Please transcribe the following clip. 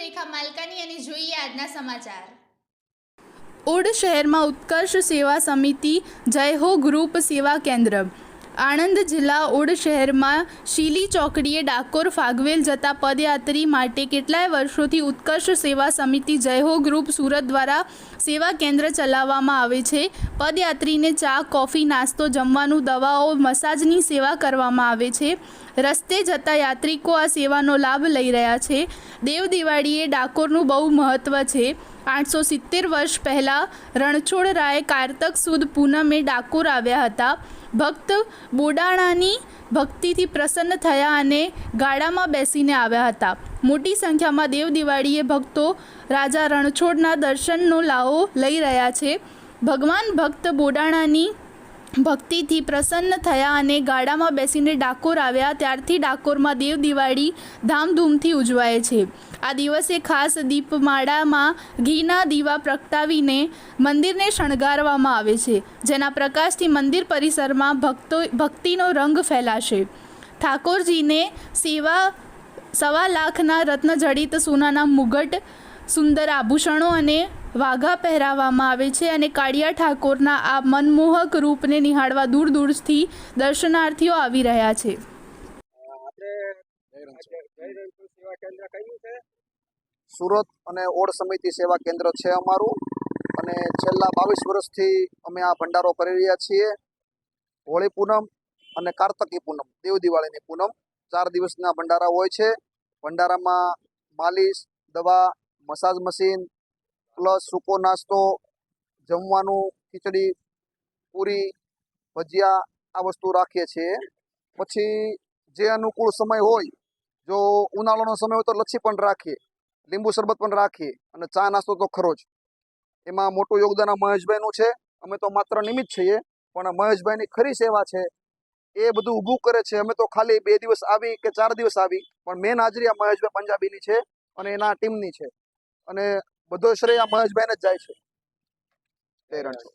રેખા માલકાની અને જોઈએ આજના સમાચાર। ઓડ શહેરમાં ઉત્કર્ષ સેવા સમિતિ જય હો ગ્રુપ સેવા કેન્દ્ર। આણંદ જિલ્લા ઓડ શહેરમાં શીલી ચોકડીએ ડાકોર ફાગવેલ જતા પદયાત્રી માટે કેટલાય વર્ષોથી ઉત્કર્ષ સેવા સમિતિ જય હો ગ્રુપ સુરત દ્વારા સેવા કેન્દ્ર ચલાવવામાં આવે છે। પદયાત્રીને ચા, કોફી, નાસ્તો, જમવાનું, દવાઓ, મસાજની સેવા કરવામાં આવે છે। રસ્તે જતા યાત્રિકો આ સેવાનો લાભ લઈ રહ્યા છે। દેવ દિવાળીએ ડાકોરનું બહુ મહત્ત્વ છે। 870 વર્ષ પહેલાં રણછોડરાય કારતક સુદ પૂનમે ડાકોર આવ્યા હતા। ભક્ત બોડાણાની ભક્તિથી પ્રસન્ન થયા અને ગાડામાં બેસીને આવ્યા હતા। મોટી સંખ્યામાં દેવ દિવાળીએ ભક્તો રાજા રણછોડના દર્શનનો લાવો લઈ રહ્યા છે। ભગવાન ભક્ત બોડાણાની ભક્તિથી પ્રસન્ન થયા અને ગાડામાં બેસીને ડાકોર આવ્યા ત્યારથી ડાકોરમાં દેવ દિવાળી ધામધૂમથી ઉજવાય છે। આ દિવસે ખાસ દીપમાળામાં ઘીના દીવા પ્રગટાવીને મંદિરને શણગારવામાં આવે છે, જેના પ્રકાશથી મંદિર પરિસરમાં ભક્તિનો રંગ ફેલાશે। ઠાકોરજીને 1.25 લાખના રત્નજડિત સોનાના મુગટ, સુંદર આભૂષણો અને વાઘા પહેરાવવામાં આવે છે અને કાળિયા ઠાકોરના આ મનમોહક રૂપને નિહાળવા દૂર દૂરથી દર્શનાર્થીઓ આવી રહ્યા છે। સુરત અને ઓડ સમિતિ સેવા કેન્દ્ર છે અમારું, અને છેલ્લા 22 વર્ષથી અમે આ ભંડારો કરી રહ્યા છીએ। હોળી પૂનમ અને કાર્તકી પૂનમ, દેવ દિવાળીની પૂનમ 4 દિવસના ભંડારા હોય છે। ભંડારામાં માલિશ, દવા, મસાજ મશીન પ્લસ સૂકો નાસ્તો, જમવાનું, ખીચડી, પૂરી, ભજીયા આ વસ્તુ રાખીએ છીએ। પછી જે અનુકૂળ સમય હોય, જો ઉનાળાનો સમય હોય તો લચ્છી પણ રાખીએ, લીંબુ શરબત પણ રાખીએ અને ચા નાસ્તો તો ખરો જ। એમાં મોટું યોગદાન મહેશભાઈનું છે। અમે તો માત્ર નિમિત્ત છીએ, પણ મહેશભાઈની ખરી સેવા છે, એ બધું ઊભું કરે છે। અમે તો ખાલી 2 દિવસ આવી કે 4 દિવસ આવી, પણ મેન હાજરી આ મહેશભાઈ પંજાબીની છે અને એના ટીમની છે, અને બધો શ્રેય આ મહેશભાઈને જ જાય છે। જય રણછોડ।